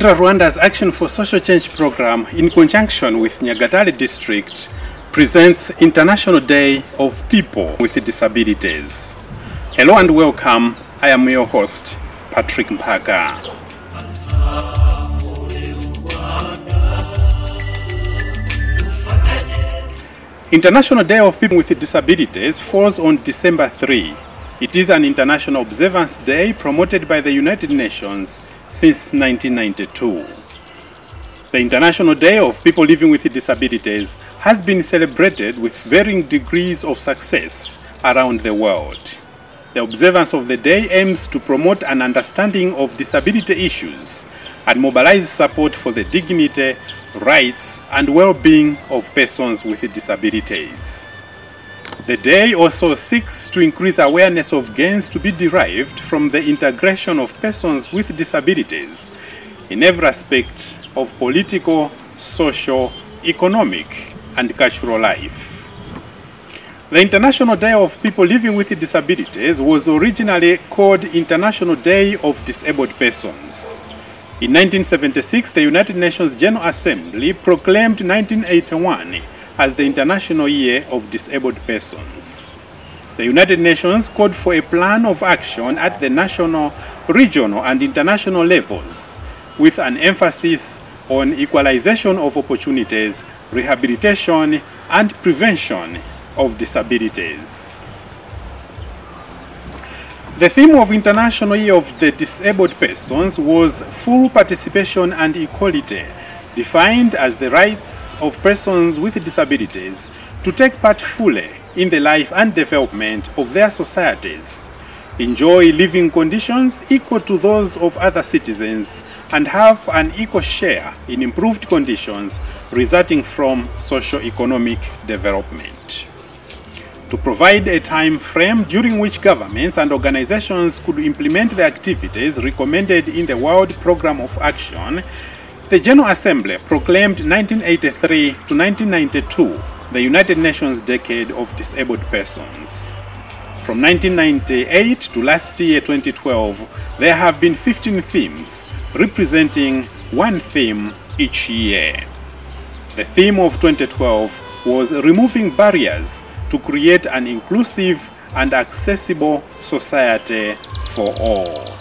ADRA Rwanda's Action for Social Change program, in conjunction with Nyagatare District, presents International Day of People with Disabilities. Hello and welcome. I am your host, Patrick Mphaka. International Day of People with Disabilities falls on December 3. It is an international observance day promoted by the United Nations since 1992. The International Day of People Living with Disabilities has been celebrated with varying degrees of success around the world. The observance of the day aims to promote an understanding of disability issues and mobilize support for the dignity, rights, and well-being of persons with disabilities. The day also seeks to increase awareness of gains to be derived from the integration of persons with disabilities in every aspect of political, social, economic, and cultural life. The International Day of People Living with Disabilities was originally called International Day of Disabled Persons. In 1976, the United Nations General Assembly proclaimed 1981 as the International Year of Disabled Persons. The United Nations called for a plan of action at the national, regional, and international levels, with an emphasis on equalization of opportunities, rehabilitation, and prevention of disabilities. The theme of International Year of the Disabled Persons was full participation and equality, defined as the rights of persons with disabilities to take part fully in the life and development of their societies, enjoy living conditions equal to those of other citizens, and have an equal share in improved conditions resulting from socio-economic development. To provide a time frame during which governments and organizations could implement the activities recommended in the World Programme of Action, the General Assembly proclaimed 1983 to 1992 the United Nations Decade of Disabled Persons. From 1998 to last year, 2012, there have been 15 themes, representing one theme each year. The theme of 2012 was removing barriers to create an inclusive and accessible society for all.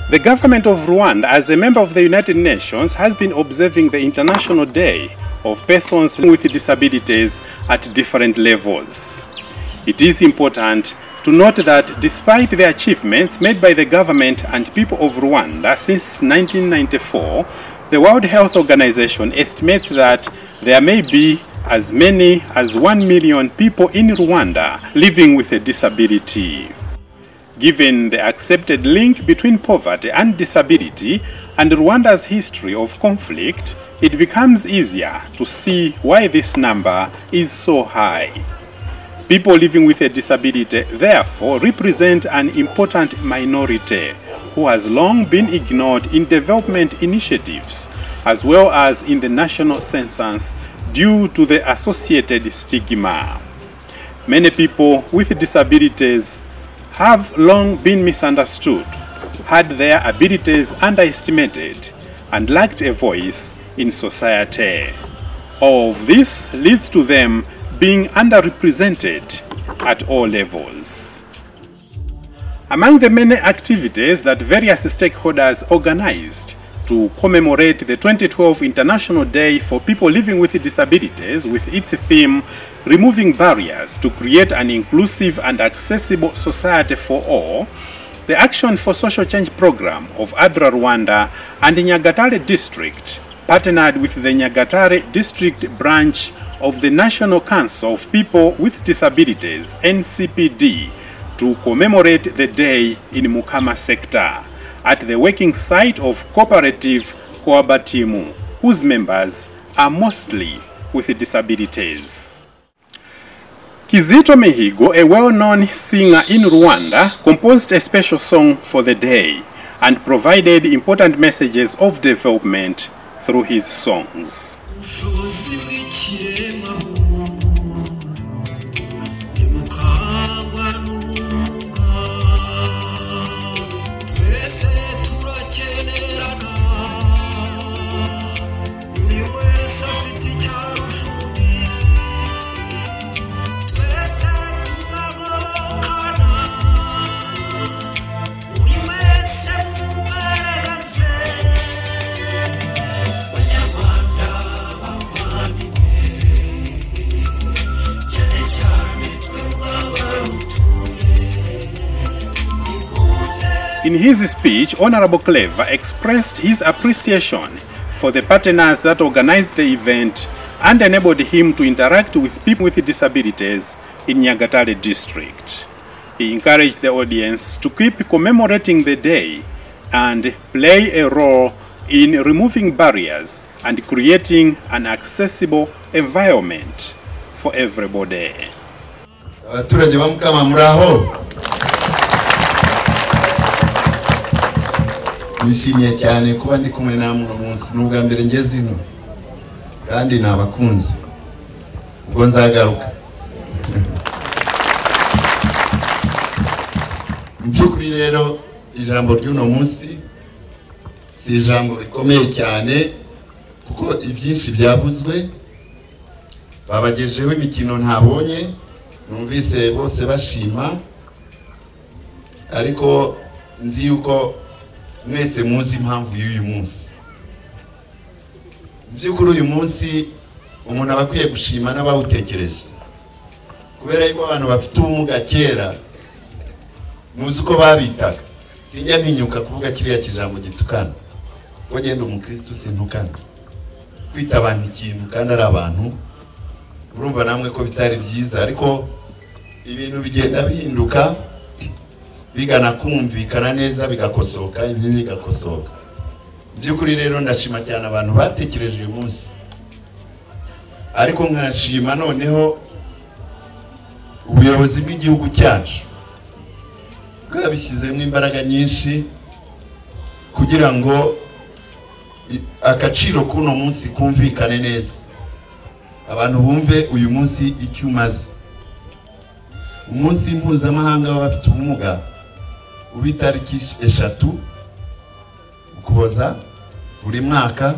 The government of Rwanda, as a member of the United Nations, has been observing the International Day of Persons with Disabilities at different levels. It is important to note that despite the achievements made by the government and people of Rwanda since 1994, the World Health Organization estimates that there may be as many as 1 million people in Rwanda living with a disability. Given the accepted link between poverty and disability and Rwanda's history of conflict, it becomes easier to see why this number is so high. People living with a disability therefore represent an important minority who has long been ignored in development initiatives as well as in the national census due to the associated stigma. Many people with disabilities have long been misunderstood, had their abilities underestimated, and lacked a voice in society. All of this leads to them being underrepresented at all levels. Among the many activities that various stakeholders organized to commemorate the 2012 International Day for People Living with Disabilities with its theme, Removing Barriers to Create an Inclusive and Accessible Society for All, the Action for Social Change program of ADRA Rwanda and the Nyagatare District partnered with the Nyagatare District branch of the National Council of People with Disabilities, NCPD, to commemorate the day in Mukama sector at the working site of cooperative COABATWIMU, whose members are mostly with disabilities. Kizito Mihigo, a well-known singer in Rwanda, composed a special song for the day and provided important messages of development through his songs. In his speech, Honorable Clever expressed his appreciation for the partners that organized the event and enabled him to interact with people with disabilities in Nyagatare district. He encouraged the audience to keep commemorating the day and play a role in removing barriers and creating an accessible environment for everybody. Abaturage ba Mukama muraho. Nishimiye cyane kuba ndi kumwe namwe umunsi n'ubwa mbere ngeze ino kandi nabakunze ubwo nzagaruka. Mbyukuri rero ijambo ry'uno munsi si ijambo rikomeye cyane kuko ibyinshi byavuzwe babagejeho imikino ntabonye numvise bose bashima ariko nzi yuko mwese muzi impamvu y'uyu munsi. Byukuri uyu munsi umuntu abakwiye gushima n'abawutekereje kubera yuko abantu bafite ubumuga kera muzi ko babitaga. Sinjya ntinyuka kuvuga kiriya kijambo gitukana ko genda umukristo sintukana kwita abantu ikintu kandi ari abantu urumva namwe ko bitari byiza ariko ibintu bigenda bihinduka bigana kumvikana neza bigakosoka ibi bigakosoka. Byukuri rero ndashima cyane abantu batekereje uyu munsi ariko nkashima noneho ubuyobozi bw'igihugu cyacu bwabishyizemo imbaraga nyinshi kugira ngo akaciro kuno munsi kumvikane neza abantu bumve uyu munsi icyo umaze. Umunsi mpuzamahanga w'abafite ubumuga uba itariki 3 Ukuboza buri mwaka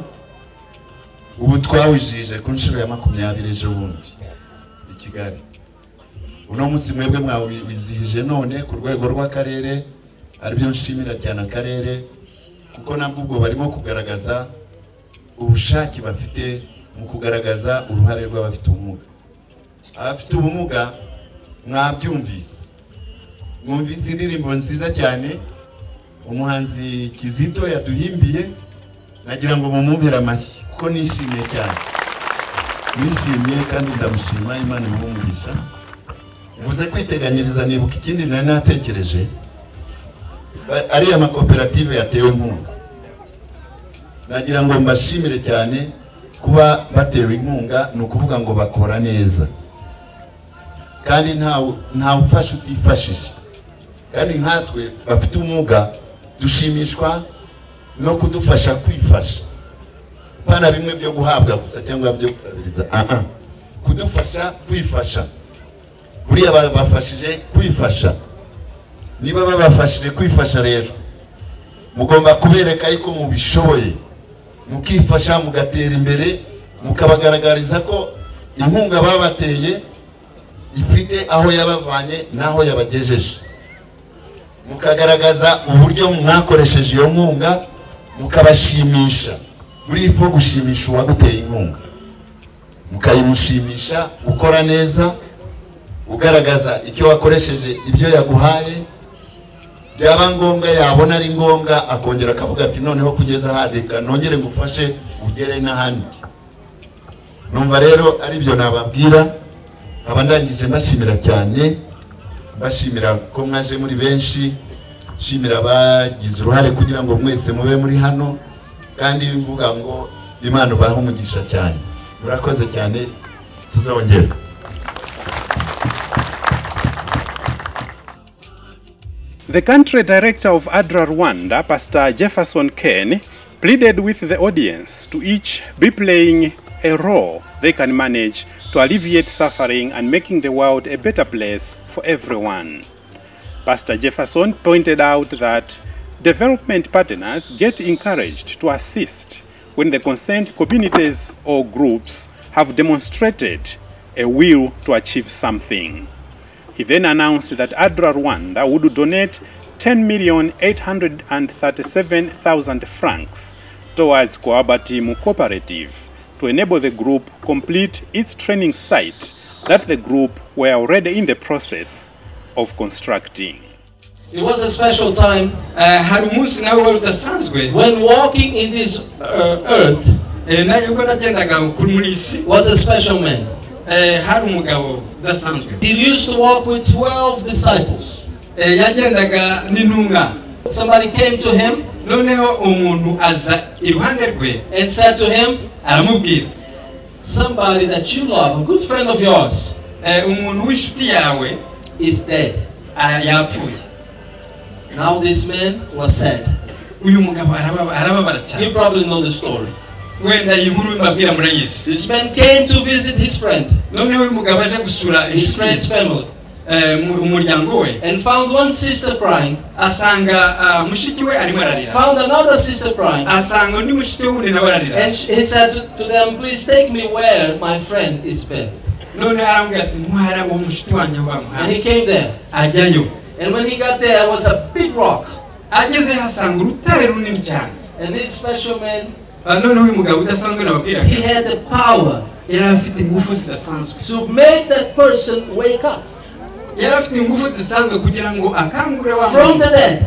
ubu twawijije ku nshuro ya 20 ejo bundi i Kigali. Uno munsi mwebwe mwawizihije none ku rwego rw'akarere aribyo nshimira cyane akarere kuko nabwo ubwo barimo kugaragaza ubushake bafite mu kugaragaza uruhare rw'abafite ubumuga. Abafite ubumuga mwabyumvise mwumvise indirimbo nziza cyane umuhanzi Kizito yaduhimbiye nagira ngo mumumpera amashyi kuko nishimiye cyane. Nishimiye kandi ndamushima Imana imumugisha. Vuze kwiteganyiriza nibuka ikindi nari natekereje ari amakoperative yatewe inkunga. Nagira ngo mbashimire cyane kuba batewe inkunga no kuvuga ngo bakora neza kandi nta ufasha utifashije kandi nkatwe bafite ubumuga dushimishwa no kudufasha kwifasha pana bimwe byo guhabwa gusa cyangwa byo gusabiriza kudufasha kwifasha. Buriya bafashije kwifasha. Niba babafashije kwifasha rero mugomba kubereka yuko mubishoboye mukifasha mugatera imbere mukabagaragariza ko inkunga babateye ifite aho yabavanye naho yabagejeje mukagaragaza uburyo mwakoresheje iyo nkunga mukabashimisha. Buri ifo gushimisha uwaguteye inkunga mukayimushimisha ukora neza ugaragaza icyo wakoresheje ibyo yaguhaye byaba ngombwa yabona ari ngombwa akongera akavuga ati noneho kugeza hadeka nongere ngufashe ugere n'ahandi. Numva rero ari byo nababwira abandangije mbashimira cyane mbashimira ko mwaje muri benshi shimira bagize uruhare kugira ngo mwese mube muri hano kandi mvuga ngo Imana bahe umugisha cyane. Murakoze cyane tuzongera. The country director of ADRA Rwanda, Pastor Jefferson Ken, pleaded with the audience to each be playing a role they can manage to alleviate suffering and making the world a better place for everyone. Pastor Jefferson pointed out that development partners get encouraged to assist when the concerned communities or groups have demonstrated a will to achieve something. He then announced that ADRA Rwanda would donate 10,837,000 francs towards COABATWIMU Cooperative to enable the group complete its training site that the group were already in the process of constructing. It was a special time hari umunsi nawe wari udasanzwe when walking in this earth ubwo nagendaga muri isi was a special man. hari umugabo udasanzwe. He used to walk with 12 disciples. yagendaga n'intumwa. Somebody came to him noneho umuntu aza iruhande rwe and said to him, aramubwira, somebody that you love, a good friend of yours, umuntu w'inshuti yawe is dead. yapfuye. Now this man was sad. uyu mugabo arababara cyane. You probably know the story. wenda iyi nkuru mbabwira murayizi. This man came to visit his friend, noneho uyu mugabo aje gusura his friend's family, umuryango we, and found one sister crying, asanga mushiki we arimo ararira, found another sister crying, asanga undi mushiki we wundi nawe ararira, and he said to them, please take me where my friend is buried. none arambwira ati ntwara uwo mushiki wanjye bamuha. And he came there, ajyayo, and when he got there was a big rock, ageze hasanga urutare runini cyane. and this special man, noneho uyu mugabo udasanzwe nababwira, he had the power yari afite ingufu zidasanzwe to make that person wake up yari afite ingufu zidasanzwe kugira ngo akangure wa from the dead,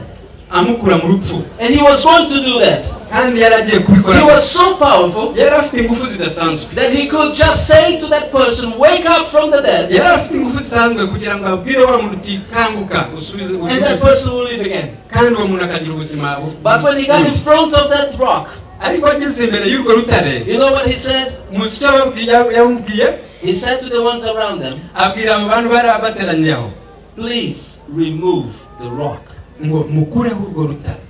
amukura mu rupfu, and he was going to do that. kandi yari agiye kubikora. He was so powerful yari afite ingufu zidasanzwe that he could just say to that person, wake up from the dead, yari afite ingufu zidasanzwe kugira ngo abwire wa muntu uti kanguka usubize, and that person will live again. kandi uwo muntu akagira ubuzima. But when he got in front of that rock, ariko ageze imbere y'urwo rutare, you know what he said? musiki yamubwiye, He said to the ones around them, abwira abo bantu bari bateraniye aho, please remove the rock. ngo mukureho urwo rutare.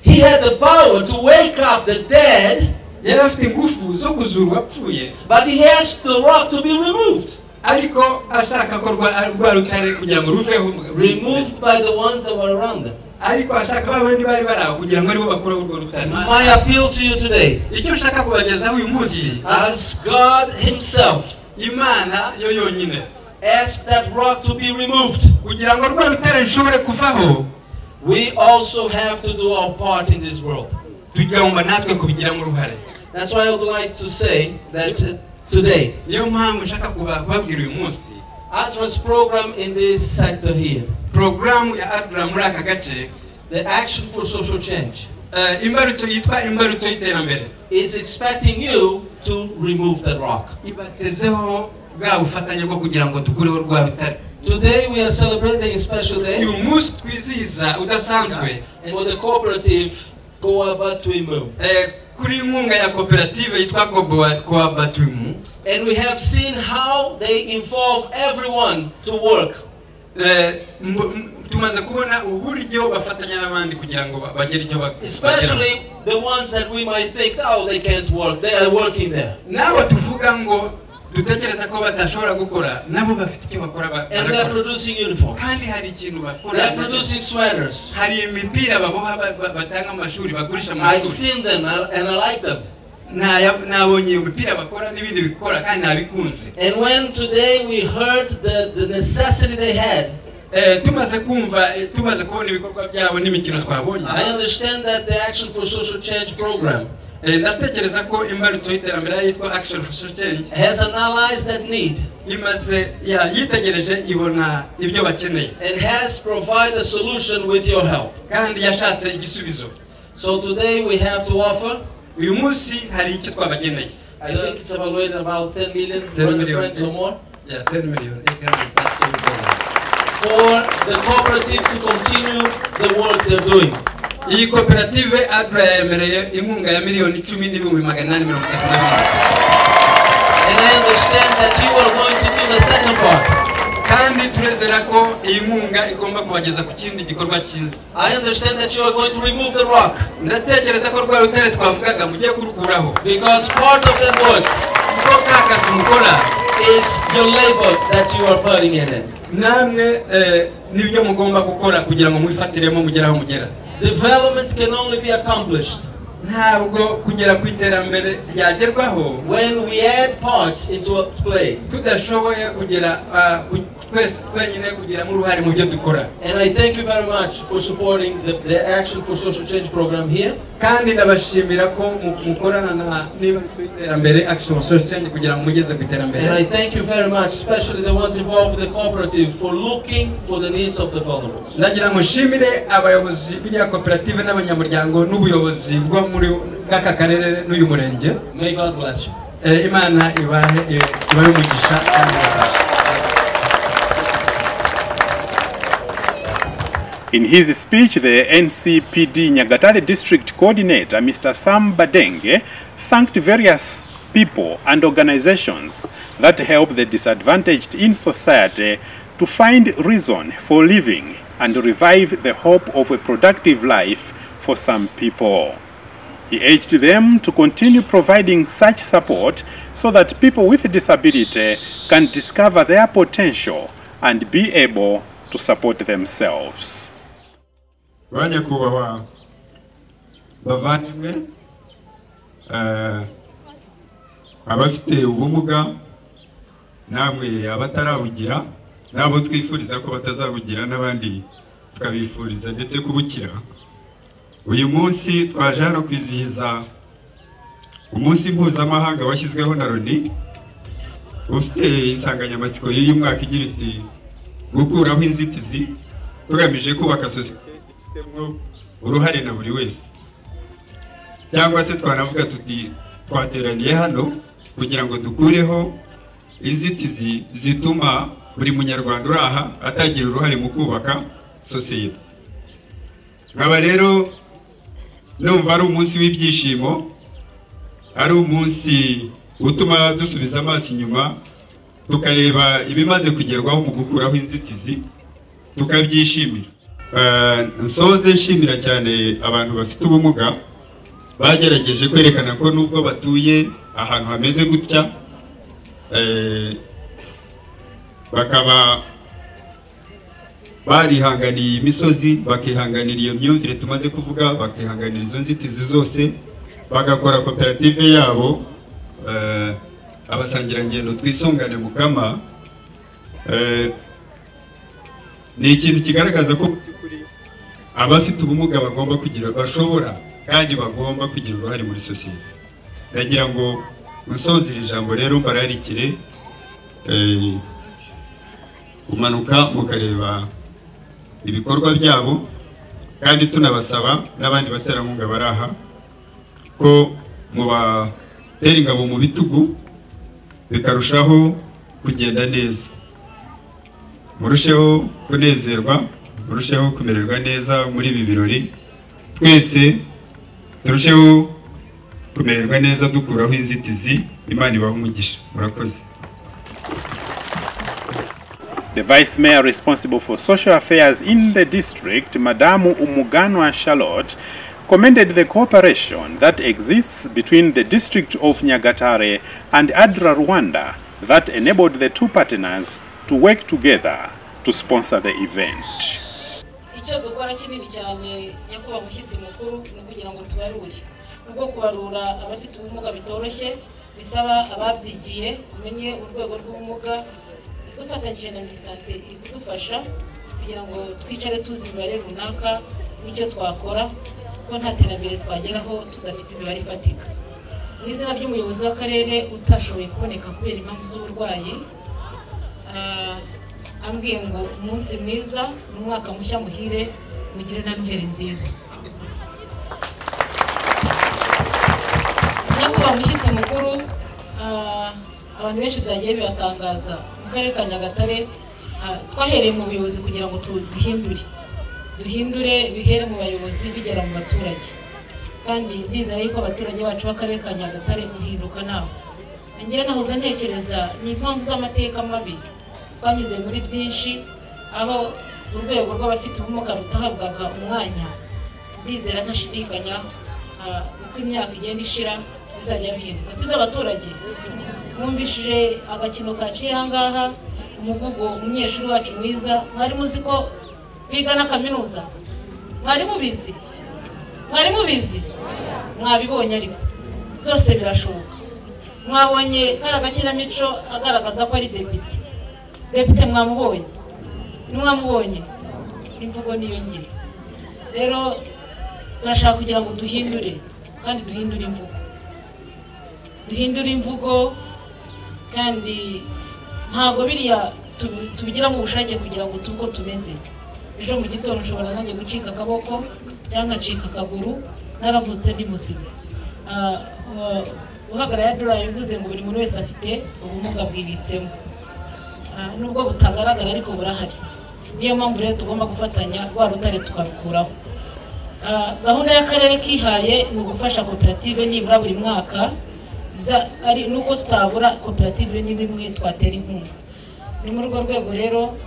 He had the power to wake up the dead, yari afite ingufu zo kuzura uwapfuye, but he asked the rock to be removed. ariko ashaka ko rwa rutare kugira ngo ruveho, Removed by the ones that were around them. ariko ashaka babandi bari baraho kugira ngo aribo bakureho urwo rutare. My appeal to you today, icyo nshaka kubagezaho uyu munsi, as God himself imana yo yonyine asked that rock to be removed, kugira ngo rwa rutare rushobore kuvaho, we also have to do our part in this world. tugomba natwe kubigiramo uruhare. That's why I would like to say that today, niyo mpamvu nshaka kubabwira uyu munsi, ADRA's program in this sector here, porogaramu ya ADRA muri aka gace, the Action for Social Change, imbarutso yitwa imbarutso y'iterambere, is expecting you to remove that rock. ibatezeho bwa bufatanye bwo kugira ngo dukureho rwa rutare. Today we are celebrating a special day uyu munsi twizihiza udasanzwe for the cooperative COABATWIMU. kuri inkunga ya koperative yitwa COABATWIMU, and we have seen how they involve everyone to work. tumaze kubona uburyo bafatanya n'abandi kugira ngo bagere icyo bageraho, Especially the ones that we might think, oh, they can't work, they are working there. nabo tuvuga ngo dutekereza ko batashobora gukora, nabo bafite icyo bakora. And they are producing uniforms, kandi hari ikintu they bakora, are producing sweaters. hari imipira baboha batanga amashuri, bagurisha mu I've mashuri. seen them and I like them. nabonye iyo mipira bakora n'ibindi bikora kandi nabikunze. And when today we heard the necessity they had, tumaze kubona ibikorwa byabo n'imikino twabonye, I understand that the Action for Social Change program ndatekereza ko imbarutso y'iterambere yitwa Action for Social Change has analyzed that need imaze yitegereje ibona ibyo bakeneye, and has provided a solution with your help. kandi yashatse igisubizo. So today we have to offer, uyu munsi hari icyo twabageneye. I think it's evaluated about 10 million 10 million francs or more. Yeah, 10 million. For the cooperative to continue the work they're doing. iyi koperative ADRA yemereye inkunga ya miliyoni 10,832. And I understand that you are going to do the second part. kandi turezera ko iyi nkunga igomba kubageza ku kindi gikorwa cyiza. I understand that you are going to remove the rock. ndatekereza ko rwa rutare twavugaga mugiye kurukuraho, Because part of that work kuko kakasi mukora is your labor that you are putting in it. namwe nibyo mugomba gukora kugira ngo mwifatiremo mugeraho mugera. Development can only be accomplished ntabwo kugera ku iterambere ryagerwaho when we add parts into a play. tudashoboye kugera twese twenyine kugiramo uruhare mu byo dukora. And I thank you very much for supporting the Action for Social Change program here. kandi ndabashimira ko mukorana na iterambere Action Social Change kugira ngo mugeze ku iterambere. And I thank you very much, especially the ones involved with the cooperative, for looking for the needs of the vulnerable. Ndagira ngo shimire abayobozi b'ya cooperative n'abanyamuryango n'ubuyobozi bwo muri aka karere n'uyu murenge. May God bless you. Imana ibahe umugisha kandi In his speech, the NCPD Nyagatare District Coordinator, Mr. Sam Badenge, thanked various people and organizations that help the disadvantaged in society to find reason for living and revive the hope of a productive life for some people. He urged them to continue providing such support so that people with disability can discover their potential and be able to support themselves. Banyakubahwa bavandimwe abafite ubumuga namwe abatarabugira nabo twifuriza ko batazabugira n'abandi tukabifuriza ndetse kubukira. Uyu munsi twaje hano kwizihiza umunsi mpuzamahanga washyizweho na Loni ufite insanganyamatsiko y'uyu mwaka igira iti gukuraho inzitizi tugamije kubaka sosiyete uruhare na buri wese, cyangwa se twanavuga tuti twateraniye hano kugira ngo dukureho inzitizi zituma buri munyarwanda uraha atagira uruhare mu kubaka sosiyete. Nkaba rero numva ari umunsi w'ibyishimo, ari umunsi utuma dusubiza amaso inyuma tukareba ibimaze kugerwaho mu gukuraho inzitizi tukabyishimira. Nsoze nshimira cyane abantu bafite ubumuga bagerageje kwerekana ko nubwo batuye ahantu hameze gutya bakaba barihanganiye imisozi, bakihanganira iyo myumvire tumaze kuvuga, bakihanganira izo nzitizi zose, bagakora koperative yabo abasangirangendo twisungane Mukama. Ni ikintu kigaragaza ko abafite ubumuga bagomba kugira bashobora kandi bagomba kugira uruhare muri sosiyete. Ndagira ngo usoze iri jambo rero mbararikire umanuka mukareba ibikorwa byabo, kandi tunabasaba n'abandi baterankunga baraha ko mubatera ingabo mu bitugu bikarushaho kugenda neza, murusheho kunezerwa, murusheho kumererwa neza muri ibi birori, twese turusheho kumererwa neza dukuraho inzitizi. Imana ibahe umugisha. Murakoze. The Vice Mayor responsible for social affairs in the district, Madamu Umuganwa Charlotte, commended the cooperation that exists between the district of Nyagatare and ADRA Rwanda that enabled the two partners to work together to sponsor the event. Icyo dukora kinini cyane nyakuba mushyitsi mukuru ni kugira ngo tubarure, ubwo kubarura abafite ubumuga bitoroshye bisaba ababyigiye umenye urwego rw'ubumuga, dufatanyije na Minisante kudufasha kugira ngo twicare tuzi imibare runaka n'icyo twakora, ko nta terambere twageraho tudafite imibare ifatika. Mu izina ry'umuyobozi w'akarere utashoboye kuboneka kubera impamvu z'uburwayi, ambwiye ngo umunsi mwiza n'umwaka mushya muhire, mugire na Noheli nziza. Nyakuba mushyitsi mukuru, abantu benshi byagiye bibatangaza mu karere ka Nyagatare, twahereye mu buyobozi kugira ngo duhindure bihere mu bayobozi bigera mu baturage, kandi ndizeye ko abaturage bacu b'akarere ka Nyagatare uhinduka nabo. Ngiye nahoze ntekereza ni impamvu z'amateka mabi twanyuze muri byinshi, aho urwego rw'abafite ubumuga rutahabwaga umwanya. Ndizera ntashidikanya uko imyaka igenda ishira bizajya bihinduka. Sibyo abaturage mwumvishije agakino kaciye ahangaha, umuvugo umunyeshuri wacu mwiza, mwari muzi ko biga na kaminuza? Mwari mubizi? Mwabibonye ariko byose birashoboka. Mwabonye kara gakinamico agaragaza ko ari depite mwamubonye? Nimwamubonye? Imvugo niyo ngiro. Rero turashaka kugira ngo duhindure kandi duhindure imvugo kandi ntago biriya tubigira mu bushake kugira ngo tuko tumeze. Ejo mu gitondo nshobora nanjye gucika akaboko cyangwa ngacika akaguru naravutse ndi muzima. Uhagarara ADRA yavuze ngo buri muntu wese afite ubumuga bwibitsemo, nubwo butagaragara ariko burahari. Niyo mpamvu rero tugomba gufatanya rwa rutare tukarukuraho. Gahunda y'akarere kihaye ni ugufasha koperative nibura buri mwaka, ari nuko tutabura koperative n'ibimwe twatera inkunga. Ni muri urwo rwego rero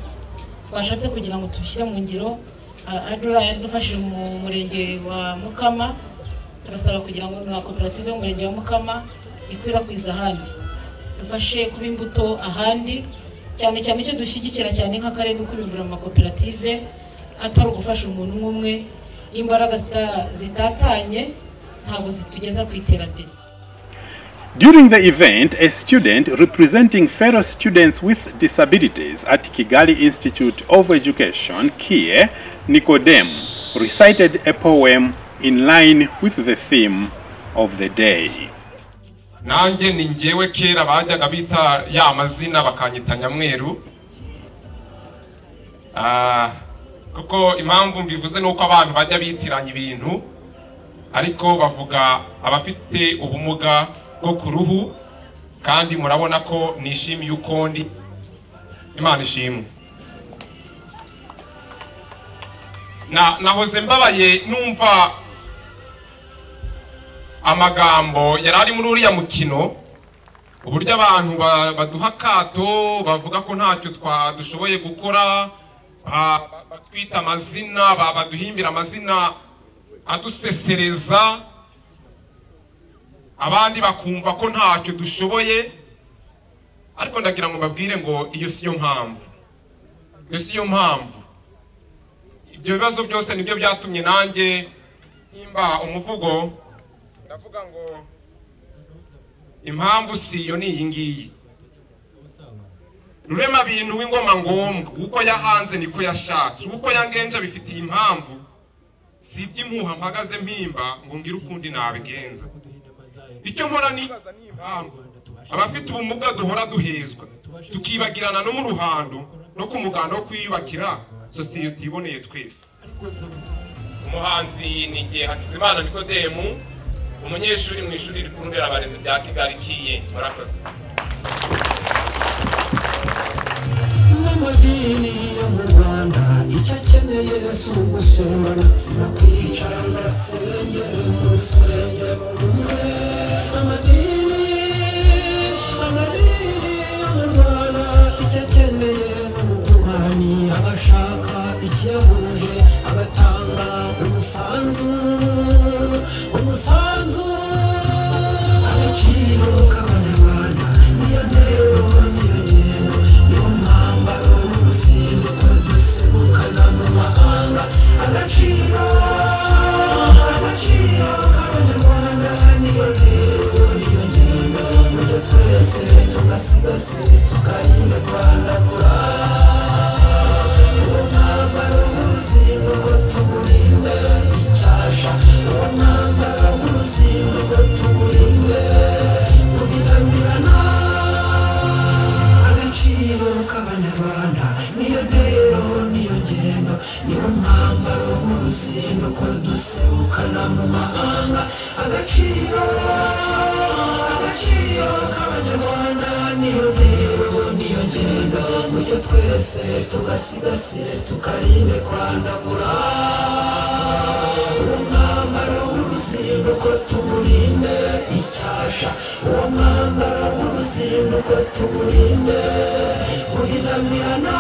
twashatse kugira ngo tubishyire mu ngiro. ADRA yadufashije mu murenge wa Mukama, turasaba kugira ngo na koperative y'umurenge wa Mukama ikwirakwiza ahandi, dufashe kuba imbuto ahandi, cyane cyane icyo dushyigikira cyane nk'akarere no kubimbura mu makoperative atari ugufasha umuntu umwe. Imbaraga zitatanye ntabwo zitugeza ku iterambere. During the event, a student representing fellow students with disabilities at Kigali Institute of Education, KIE, Nicodem, recited a poem in line with the theme of the day. Nanjye ni njyewe kera bajyaga bita ya mazina bakanyita Nyamweru. Kuko impamvu mbivuze nuko abantu bajya bitiranya ibintu, ariko bavuga abafite ubumuga bwo ku ruhu, kandi murabona ko nishimiye uko ndi. Imana ishimwe. Nahoze mbabaye numva amagambo yarari muri uriya mukino, uburyo abantu baduha kato bavuga ko ntacyo dushoboye gukora, batwita amazina, baduhimbira amazina adusesereza, abandi bakumva ko ntacyo dushoboye. Ariko ndagira ngo babwire ngo iyo siyo mpamvu. Ibyo bibazo byose nibyo byatumye nanjye himba umuvugo, ndavuga ngo impamvu siyo ni iyi ngiyi. Rurema bintu w'ingoma ngombwa, uko yahanze niko yashatse, uko yangenje bifitiye impamvu. Si iby'impuha mpagaze mpimba ngo ngire ukundi nabigenza. Icyo nkora ni impamvu abafite ubumuga duhora duhezwa, tukibagirana no mu ruhando no ku muganda wo kwiyubakira sosiyete iboneye twese. Umuhanzi ni ngiye Hakizimana Nikodemu, umunyeshuri mu ishuri rikuru nderabarezi rya Kigali KIE. Murakoze. Amadini yo mu Rwanda icyo akeneye Yesu gusenga no kwicara ngasengera mu rusengero rumwe. Amadini yo mu Rwanda icyo akeneye ni ukuganira, agashaka ikiyahuje, agatanga umusanzu agaciro k'Abanyarwanda. Niyo ntero niyo ngendo, niyo mwambaro w'uruzinduko duserukana mu mahanga. Agaciro k'Abanyarwanda niyo ntero niyo ngendo, muze twese tugasigasire tukarinde kwandavura. Uwo mwambaro w'uruzinduko tuwurinde icyasha, uwo mwambaro w'uruzinduko tuwurinde guhinamirana. Agaciro k'Abanyarwanda niyo ntero niyo ngendo, niwo mwambaro w'uruzinduko duserukana mu mahanga. Agaciro k'Abanyarwanda niyo ntero niyo ngendo, mucyo twese tugasigasire tukarinde kwandavura. Uwo mwambaro w'uruzinduko tuwurinde icyasha, uwo mwambaro w'uruzinduko tuwurinde guhinamirana.